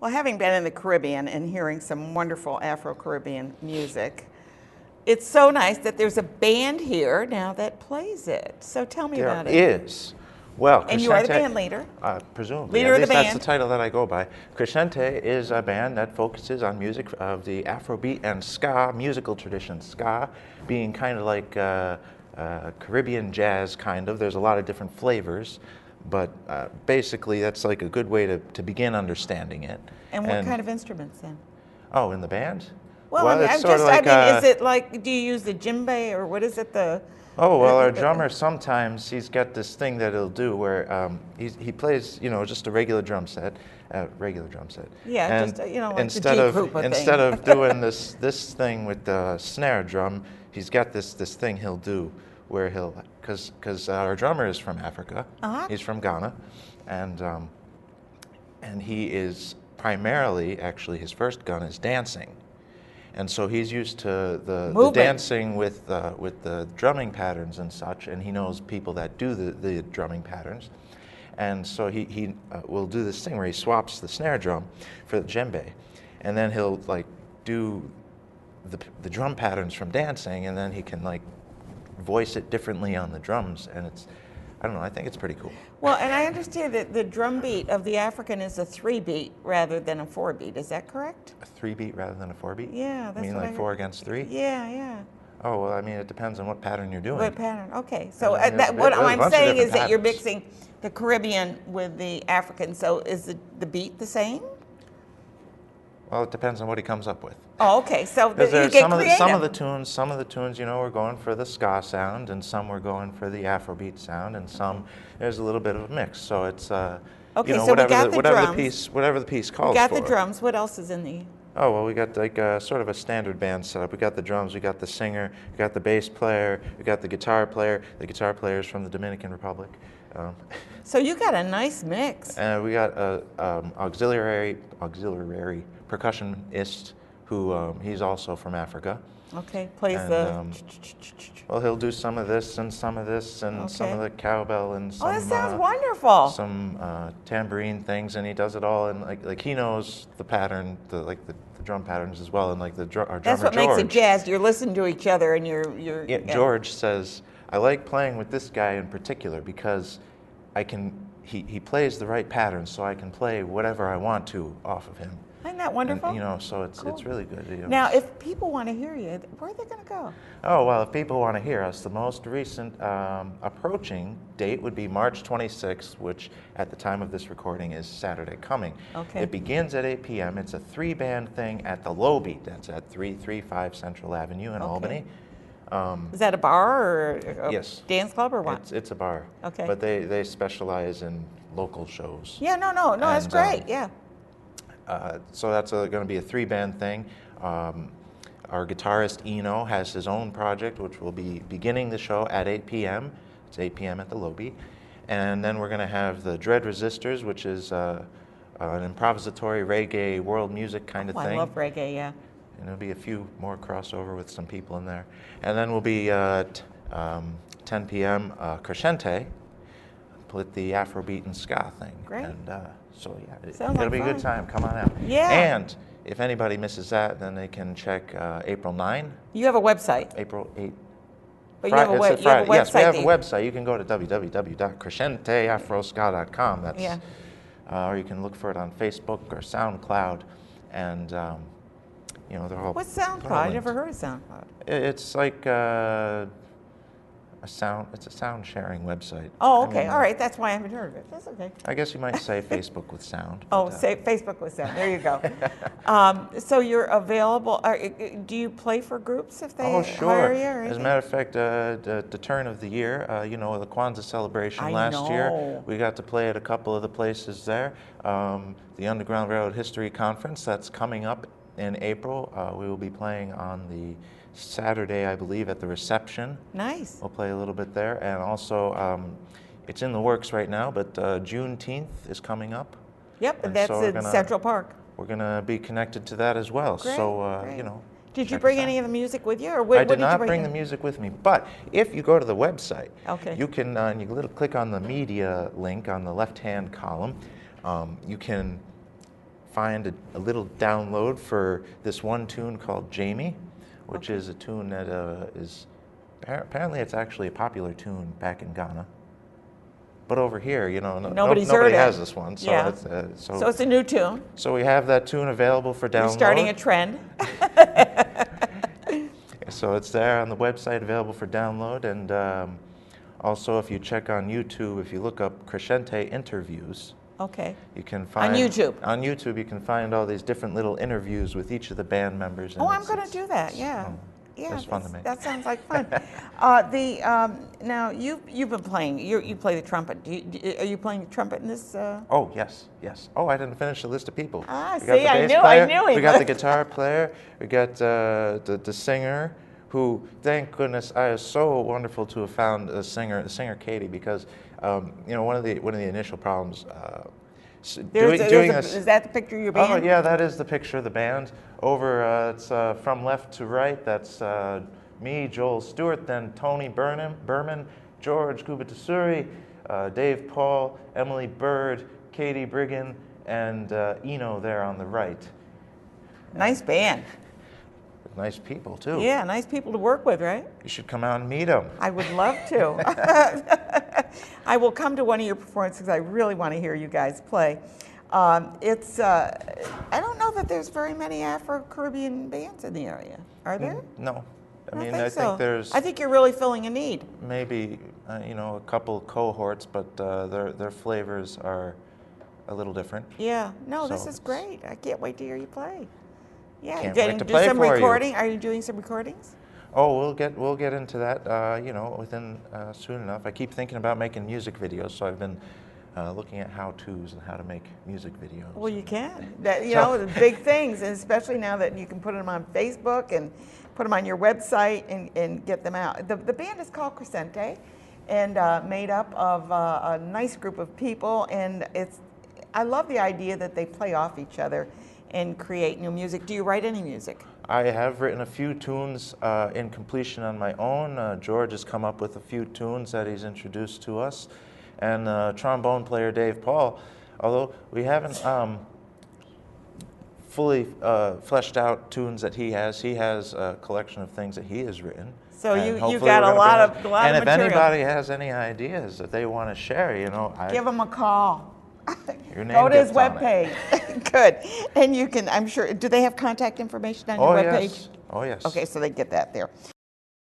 Well, having been in the Caribbean and hearing some wonderful Afro-Caribbean music, it's so nice that there's a band here now that plays it. So tell me about it. There is. Well, And you are the Crescente, band leader? presumably. Leader At of the least that's band. the title that I go by. Crescente is a band that focuses on music of the Afrobeat and ska musical traditions. Ska being kind of like Caribbean jazz, kind of. There's a lot of different flavors, but basically that's like a good way to begin understanding it. And what kind of instruments then? Oh, in the band? Well, I mean, it's sort of like is it like, do you use the djembe or what is it? Oh, well, our drummer, sometimes he's got this thing that he'll do where he plays, just a regular drum set. Yeah, and just, like instead the of G-Krupa instead thing. of doing this thing with the snare drum, he's got this thing he'll do where because our drummer is from Africa. He's from Ghana, and he is primarily, actually, his first gun is dancing. And so he's used to the dancing with the drumming patterns and such, and he knows people that do the drumming patterns. And so he will do this thing where he swaps the snare drum for the djembe, and then he'll like do the drum patterns from dancing, and then he can like voice it differently on the drums, and I don't know, I think it's pretty cool. Well, and I understand that the drum beat of the African is a 3-beat rather than a 4-beat. Is that correct? A 3-beat rather than a 4-beat? Yeah, that's You mean what like 4 against 3? Yeah, yeah. Oh, well, I mean, it depends on what pattern you're doing. What pattern? Okay. So what I'm saying is that you're patterns. mixing the Caribbean with the African. So is the beat the same? Well, it depends on what he comes up with. Oh, okay. So you get some creative. of the tunes, we're going for the ska sound, and some we're going for the Afrobeat sound, and there's a little bit of a mix. So it's okay. So we got the drums. Whatever the piece calls for. We got the drums. What else is in the? Oh, well, we got like sort of a standard band setup. We got the drums, we got the singer, we got the bass player, we got the guitar player. The guitar player is from the Dominican Republic. So you got a nice mix. And we got a auxiliary percussionist who he's also from Africa. Okay, plays well, he'll do some of this and some of this and some of the cowbell and some. Oh, that sounds wonderful. Some tambourine things, and he does it all, and like he knows the pattern, the drum patterns as well, and like our drummer That's what George, makes it jazz. You're listening to each other, and you're. Yeah, George says, I like playing with this guy in particular because he plays the right pattern, so I can play whatever I want to off of him. Isn't that wonderful? And, so it's really good. Now, if people want to hear you, where are they going to go? Oh, well, if people want to hear us, the most recent approaching date would be March 26th, which at the time of this recording is Saturday coming. Okay. It begins at 8 p.m. It's a 3-band thing at the Low Beat. That's at 335 Central Avenue in Albany. Is that a bar or a yes. dance club or what? It's a bar. Okay. But they specialize in local shows. Yeah, no, that's great, yeah. So that's going to be a 3-band thing. Our guitarist Hino has his own project, which will be beginning the show at 8 p.m. It's 8 p.m. at the Low Beat. And then we're going to have the Dread Resistors, which is an improvisatory reggae world music kind of thing. I love reggae, yeah. And there'll be a few more crossover with some people in there. And then we'll be at 10 p.m. Crescente, with the Afrobeat and ska thing. Great. And so yeah, it'll be a good time. Come on out. Yeah. And if anybody misses that, then they can check April 9. You have a website. April 8. But you have a website. Yes, we have a website. You can go to www.crescenteafrosca.com. That's or you can look for it on Facebook or SoundCloud, and they're all. What's SoundCloud? I never heard of SoundCloud. It's like It's a sound sharing website. Oh, okay. All right. That's why I haven't heard of it. That's okay. I guess you might say Facebook with sound. Oh, say Facebook with sound. There you go. So you're available. Do you play for groups if they hire you? Or As a matter of fact, the turn of the year, the Kwanzaa celebration last year, we got to play at a couple of the places there. The Underground Railroad History Conference, that's coming up in April. We will be playing on the Saturday, I believe, at the reception. Nice. We'll play a little bit there. And also, it's in the works right now, but Juneteenth is coming up. Yep, and that's in Central Park. We're going to be connected to that as well. Great, so, great. Did you bring any of the music with you? Or I did not bring the music with me, but if you go to the website, you can click on the media link on the left-hand column. You can find a little download for this one tune called Jamie, which is a tune that is apparently it's actually a popular tune back in Ghana. But over here, you know, nobody has this one, so yeah. so it's a new tune. So we have that tune available for download. You're starting a trend. So it's there on the website, available for download, and also if you check on YouTube, if you look up Crescente interviews, okay, you can find on YouTube. On YouTube, you can find all these different little interviews with each of the band members. Oh, I'm going to do that. Yeah. Yeah, it's fun to make. That sounds like fun. Now you've been playing. You play the trumpet. Are you playing the trumpet in this? Oh yes. Oh, I didn't finish the list of people. Ah, we see, I knew. We got the guitar player. We got the singer, who, thank goodness, I was so wonderful to have found the singer Katie, because you know, one of the initial problems. Is that the picture of your band? Oh yeah, that is the picture of the band. Over, it's from left to right. That's me, Joel Stewart, then Tony Berman, George Gubatasuri, Dave Paul, Emily Bird, Katie Brigham, and Hino there on the right. Nice band. Nice people too. Yeah, nice people to work with, right? You should come out and meet them. I would love to. I will come to one of your performances. I really want to hear you guys play. I don't know that there's very many Afro-Caribbean bands in the area. Are there? No. I think there's. I think you're really filling a need. Maybe you know, a couple cohorts, but their flavors are a little different. Yeah. No, this is great. I can't wait to hear you play. Yeah. Can't wait to play some for recording. you. Are you doing some recordings? Oh, we'll get into that. You know, within soon enough. I keep thinking about making music videos, so I've been looking at how-tos and how to make music videos. Well, you can. You know, the big things, and especially now that you can put them on Facebook and put them on your website and get them out. The band is called Crescente, and made up of a nice group of people, and I love the idea that they play off each other and create new music. Do you write any music? I have written a few tunes in completion on my own. George has come up with a few tunes that he's introduced to us. And trombone player Dave Paul, although we haven't fully fleshed out tunes that he has a collection of things that he has written. So you got a lot of material. And if anybody has any ideas that they want to share, you know, give him a call. Your name Go to his gets on webpage. Good. And you can, I'm sure, do they have contact information on your webpage? Oh, yes. Okay, so they get that there.